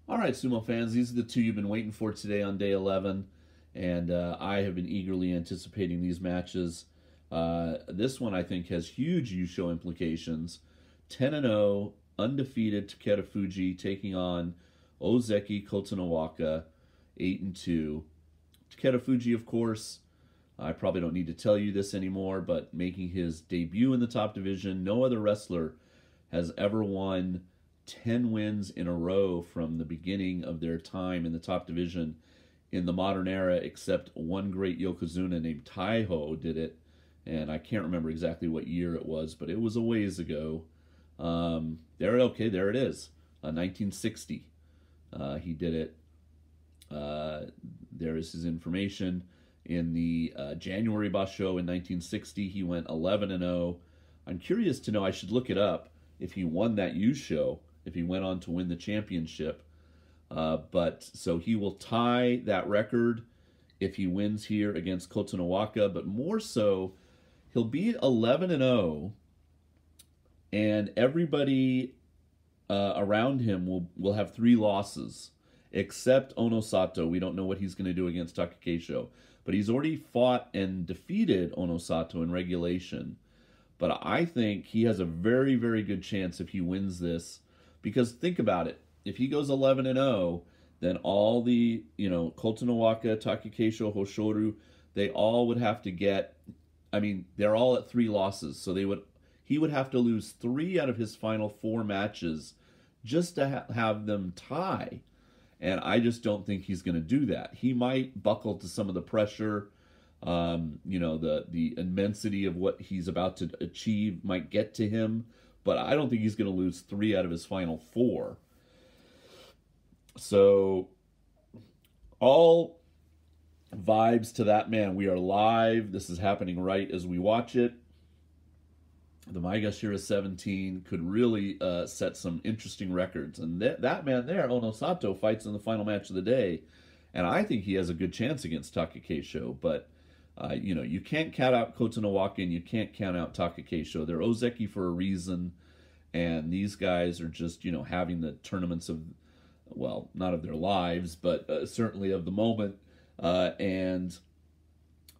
All right, sumo fans, these are the two you've been waiting for today on day 11, and I have been eagerly anticipating these matches. This one, I think, has huge Yusho implications. 10-0, undefeated Takerufuji taking on Ozeki Kotonowaka, 8-2. Takerufuji, of course, I probably don't need to tell you this anymore, but making his debut in the top division. No other wrestler has ever won 10 wins in a row from the beginning of their time in the top division in the modern era, except one great Yokozuna named Taiho did it, and I can't remember exactly what year it was, but it was a ways ago. There it is, 1960. He did it. There is his information. In the January Basho in 1960, he went 11-0. I'm curious to know, I should look it up, if he won that Yusho, if he went on to win the championship. But so he will tie that record if he wins here against Kotonowaka, but more so, he'll be 11-0, and everybody around him will have 3 losses, except Onosato. We don't know what he's going to do against Takakeisho, but he's already fought and defeated Onosato in regulation. But I think he has a very, very good chance if he wins this, because think about it. If he goes 11-0, then all the, Kotonowaka, Takakeisho, Hoshoru, they all would have to get, they're all at 3 losses. So he would have to lose 3 out of his final 4 matches just to have them tie. And I just don't think he's going to do that. He might buckle to some of the pressure. The immensity of what he's about to achieve might get to him, but I don't think he's going to lose 3 out of his final 4. So, all vibes to that man. We are live. This is happening right as we watch it. The Maegashira 17 could really set some interesting records. And that man there, Onosato, fights in the final match of the day. And I think he has a good chance against Takakeisho. But, you can't count out Kotonowaka and you can't count out Takakeisho. They're Ozeki for a reason. And these guys are just, having the tournaments of, well, not of their lives, but certainly of the moment.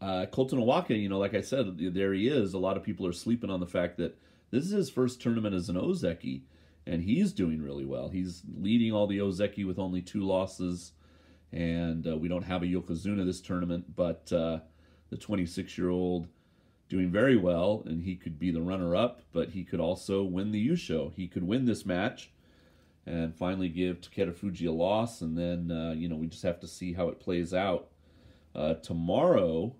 Kotonowaka, like I said, there he is. A lot of people are sleeping on the fact that this is his first tournament as an Ozeki, and he's doing really well. He's leading all the Ozeki with only 2 losses, and we don't have a Yokozuna this tournament, but the 26-year-old doing very well, and he could be the runner-up, but he could also win the Yusho. He could win this match and finally give Takerufuji a loss, and then, we just have to see how it plays out. Tomorrow,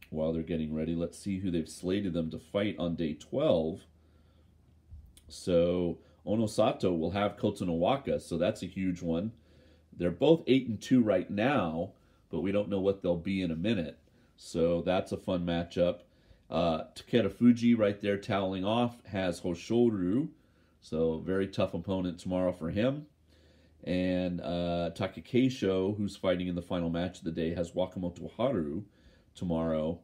while they're getting ready, let's see who they've slated them to fight on day 12. So Onosato will have Kotonowaka, so that's a huge one. They're both 8-2 right now, but we don't know what they'll be in a minute. So that's a fun matchup. Takerufuji right there toweling off has Hoshoru, so very tough opponent tomorrow for him. And Takakeisho, who's fighting in the final match of the day, has Wakamoto Haru tomorrow.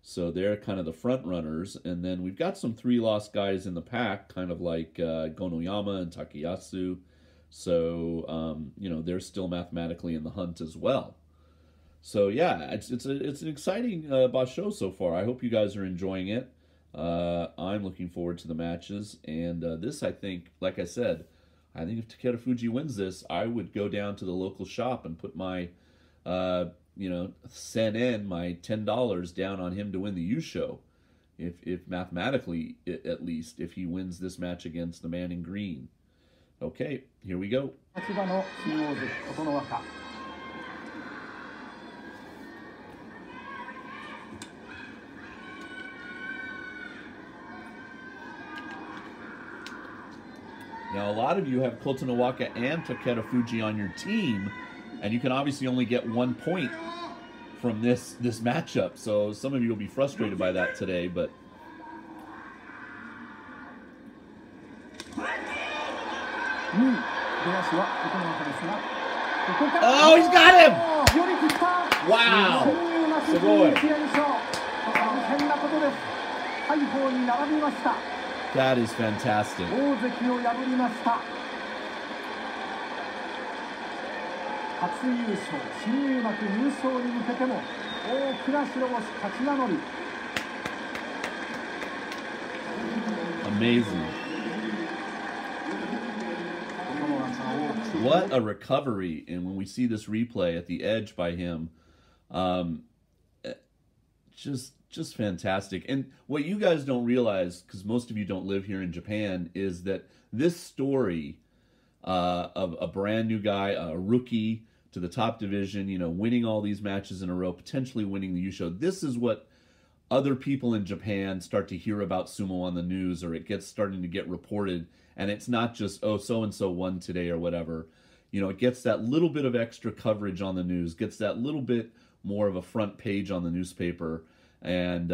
So they're kind of the front runners. And then we've got some 3-loss guys in the pack, kind of like Gonoyama and Takayasu. So, they're still mathematically in the hunt as well. So, yeah, it's an exciting Basho so far. I hope you guys are enjoying it. I'm looking forward to the matches. And this, I think, like I said, I think if Takerufuji wins this, I would go down to the local shop and put my, send in my $10 down on him to win the Yusho. If mathematically, at least, if he wins this match against the man in green. Okay, here we go. Now, a lot of you have Kotonowaka and Takerufuji on your team, and you can obviously only get 1 point from this matchup. So some of you will be frustrated by that today, but... Oh, he's got him! Wow! That is fantastic. 初優勝、新入幕優勝に向けても大きな白星勝ち名乗り。 Amazing. What a recovery. And when we see this replay at the edge by him, just fantastic. And what you guys don't realize, because most of you don't live here in Japan, is that this story of a brand new guy, a rookie to the top division, you know, winning all these matches in a row, potentially winning the Yusho, this is what other people in Japan start to hear about sumo on the news, or it gets starting to get reported, and it's not just, oh, so-and-so won today or whatever. You know, it gets that little bit of extra coverage on the news, gets that little bit more of a front page on the newspaper, and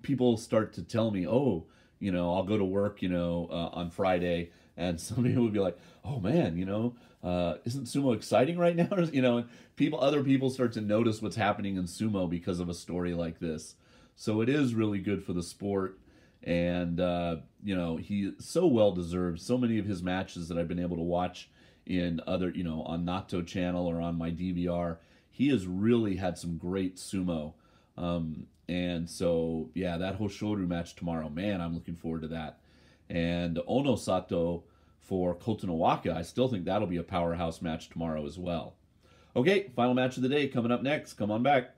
people start to tell me, oh, you know, I'll go to work, you know, on Friday, and some people would be like, oh man, you know, isn't sumo exciting right now? You know, and other people start to notice what's happening in sumo because of a story like this. So it is really good for the sport, and you know, he so well deserved. So many of his matches that I've been able to watch in other, you know, on Nato channel or on my DVR, he has really had some great sumo. And so, yeah, that Hoshoru match tomorrow, man, I'm looking forward to that. And Ono Sato for Kotonowaka, I still think that'll be a powerhouse match tomorrow as well. Okay, final match of the day coming up next. Come on back.